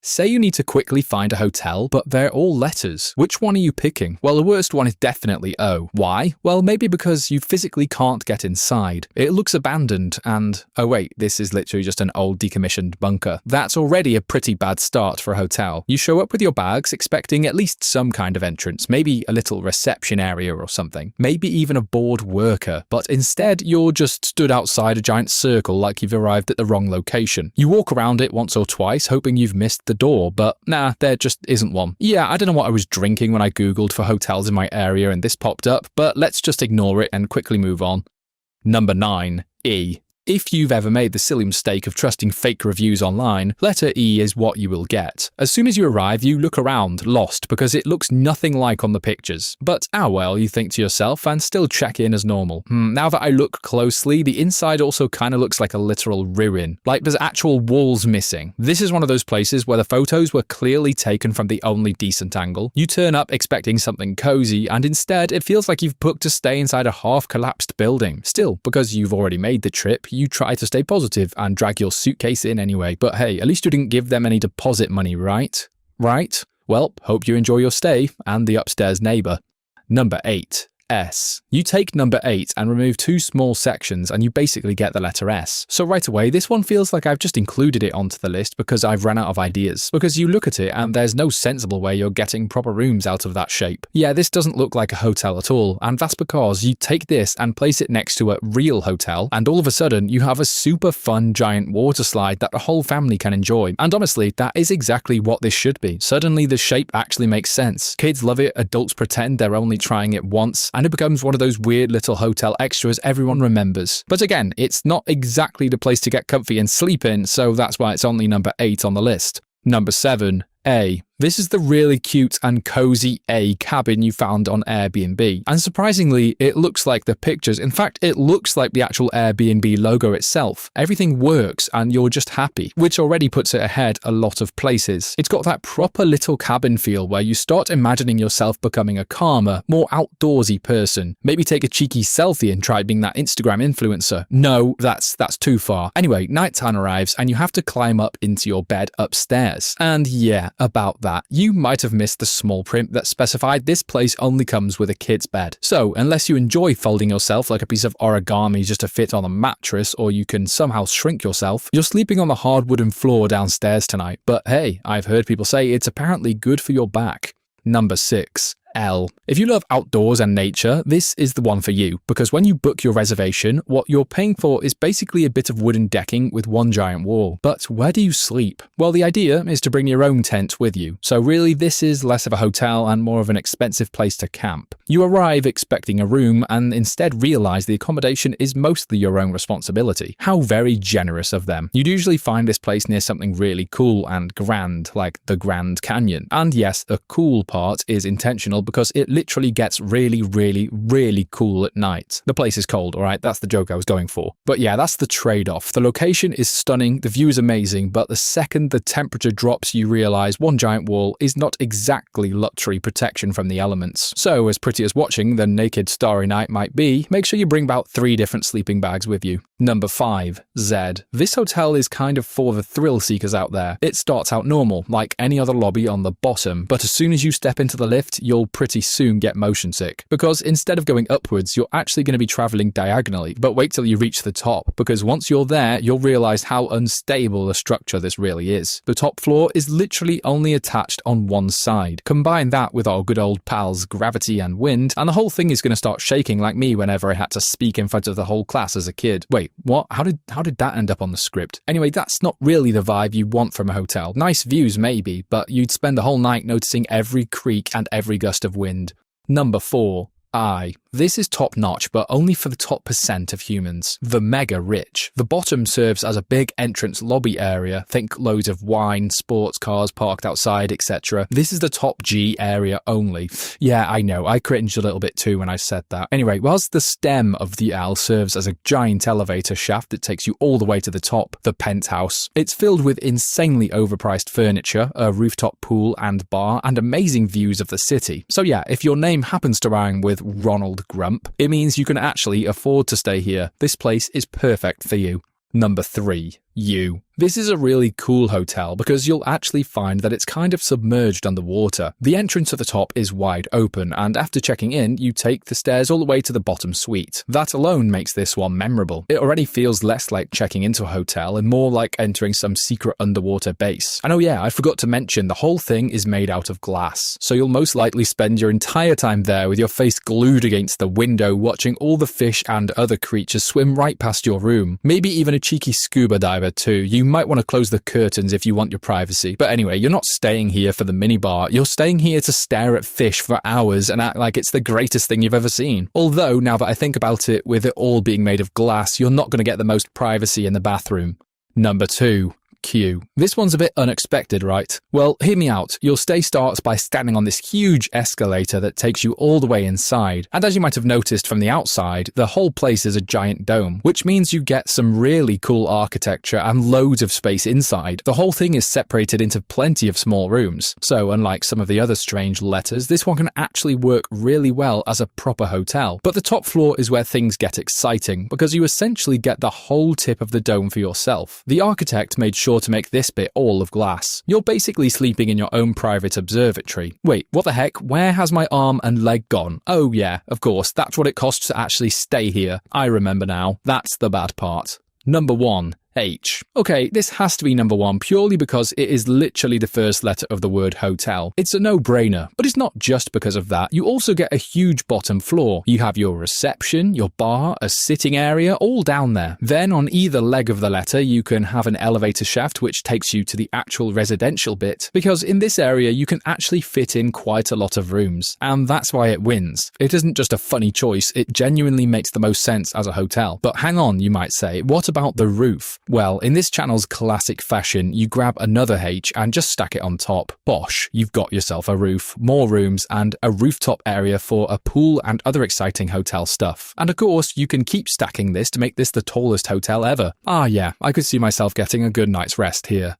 Say you need to quickly find a hotel, but they're all letters. Which one are you picking? Well, the worst one is definitely O. Why? Well, maybe because you physically can't get inside. It looks abandoned and, oh wait, this is literally just an old decommissioned bunker. That's already a pretty bad start for a hotel. You show up with your bags expecting at least some kind of entrance, maybe a little reception area or something, maybe even a bored worker, but instead you're just stood outside a giant circle like you've arrived at the wrong location. You walk around it once or twice hoping you've missed the door, but nah, there just isn't one. Yeah, I don't know what I was drinking when I googled for hotels in my area and this popped up, but let's just ignore it and quickly move on. Number 9. E. If you've ever made the silly mistake of trusting fake reviews online, letter E is what you will get. As soon as you arrive, you look around, lost, because it looks nothing like on the pictures. But well, you think to yourself, and still check in as normal. Now that I look closely, the inside also kind of looks like a literal ruin. Like there's actual walls missing. This is one of those places where the photos were clearly taken from the only decent angle. You turn up expecting something cozy, and instead it feels like you've booked to stay inside a half-collapsed building. Still, because you've already made the trip, you try to stay positive and drag your suitcase in anyway, but hey, at least you didn't give them any deposit money, right? Right? Well, hope you enjoy your stay and the upstairs neighbour. Number 8. S. You take number 8 and remove 2 small sections and you basically get the letter S. So right away, this one feels like I've just included it onto the list because I've run out of ideas. Because you look at it and there's no sensible way you're getting proper rooms out of that shape. Yeah, this doesn't look like a hotel at all, and that's because you take this and place it next to a real hotel, and all of a sudden you have a super fun giant water slide that the whole family can enjoy. And honestly, that is exactly what this should be. Suddenly the shape actually makes sense. Kids love it, adults pretend they're only trying it once, and it becomes one of those weird little hotel extras everyone remembers. But again, it's not exactly the place to get comfy and sleep in, so that's why it's only number 8 on the list. Number 7. A. This is the really cute and cozy A cabin you found on Airbnb. And surprisingly, it looks like the pictures. In fact, it looks like the actual Airbnb logo itself. Everything works and you're just happy, which already puts it ahead a lot of places. It's got that proper little cabin feel where you start imagining yourself becoming a calmer, more outdoorsy person. Maybe take a cheeky selfie and try being that Instagram influencer. No, that's too far. Anyway, nighttime arrives and you have to climb up into your bed upstairs. And yeah, about that, you might have missed the small print that specified this place only comes with a kid's bed. So, unless you enjoy folding yourself like a piece of origami just to fit on a mattress, or you can somehow shrink yourself, you're sleeping on the hard wooden floor downstairs tonight. But hey, I've heard people say it's apparently good for your back. Number 6. L. If you love outdoors and nature, this is the one for you, because when you book your reservation, what you're paying for is basically a bit of wooden decking with one giant wall. But where do you sleep? Well, the idea is to bring your own tent with you, so really this is less of a hotel and more of an expensive place to camp. You arrive expecting a room and instead realize the accommodation is mostly your own responsibility. How very generous of them. You'd usually find this place near something really cool and grand, like the Grand Canyon. And yes, the cool part is intentional because it literally gets really, really, really cool at night. The place is cold, alright? That's the joke I was going for. But yeah, that's the trade-off. The location is stunning, the view is amazing, but the second the temperature drops, you realize one giant wall is not exactly luxury protection from the elements. So, as pretty as watching the naked starry night might be, make sure you bring about 3 different sleeping bags with you. Number 5. Z. This hotel is kind of for the thrill seekers out there. It starts out normal, like any other lobby on the bottom, but as soon as you step into the lift, you'll pretty soon get motion sick. Because instead of going upwards, you're actually going to be traveling diagonally. But wait till you reach the top, because once you're there, you'll realize how unstable a structure this really is. The top floor is literally only attached on one side. Combine that with our good old pals gravity and wind, and the whole thing is going to start shaking like me whenever I had to speak in front of the whole class as a kid. Wait, what? How did that end up on the script? Anyway, that's not really the vibe you want from a hotel. Nice views maybe, but you'd spend the whole night noticing every creak and every gust of wind. Number 4. I. This is top notch, but only for the top % of humans. The mega rich. The bottom serves as a big entrance lobby area. Think loads of wine, sports cars parked outside, etc. This is the top G area only. Yeah, I know, I cringed a little bit too when I said that. Anyway, whilst the stem of the L serves as a giant elevator shaft that takes you all the way to the top, the penthouse, it's filled with insanely overpriced furniture, a rooftop pool and bar, and amazing views of the city. So yeah, if your name happens to rhyme with Ronald Grump, it means you can actually afford to stay here. This place is perfect for you. Number 3. U. This is a really cool hotel because you'll actually find that it's kind of submerged underwater. The entrance at the top is wide open, and after checking in, you take the stairs all the way to the bottom suite. That alone makes this one memorable. It already feels less like checking into a hotel and more like entering some secret underwater base. And oh yeah, I forgot to mention, the whole thing is made out of glass, so you'll most likely spend your entire time there with your face glued against the window watching all the fish and other creatures swim right past your room. Maybe even a cheeky scuba diver too. You might want to close the curtains if you want your privacy. But anyway, you're not staying here for the minibar. You're staying here to stare at fish for hours and act like it's the greatest thing you've ever seen. Although, now that I think about it, with it all being made of glass, you're not going to get the most privacy in the bathroom. Number 2. Q. This one's a bit unexpected, right? Well, hear me out. Your stay starts by standing on this huge escalator that takes you all the way inside. And as you might have noticed from the outside, the whole place is a giant dome, which means you get some really cool architecture and loads of space inside. The whole thing is separated into plenty of small rooms. So, unlike some of the other strange letters, this one can actually work really well as a proper hotel. But the top floor is where things get exciting, because you essentially get the whole tip of the dome for yourself. The architect made sure to make this bit all of glass. You're basically sleeping in your own private observatory. Wait, what the heck? Where has my arm and leg gone? Oh yeah, of course, that's what it costs to actually stay here. I remember now. That's the bad part. Number 1. H. Okay, this has to be number 1 purely because it is literally the first letter of the word hotel. It's a no-brainer, but it's not just because of that. You also get a huge bottom floor. You have your reception, your bar, a sitting area, all down there. Then on either leg of the letter, you can have an elevator shaft which takes you to the actual residential bit, because in this area you can actually fit in quite a lot of rooms, and that's why it wins. It isn't just a funny choice, it genuinely makes the most sense as a hotel. But hang on, you might say, what about the roof? Well, in this channel's classic fashion, you grab another H and just stack it on top. Bosh, you've got yourself a roof, more rooms, and a rooftop area for a pool and other exciting hotel stuff. And of course, you can keep stacking this to make this the tallest hotel ever. Ah yeah, I could see myself getting a good night's rest here.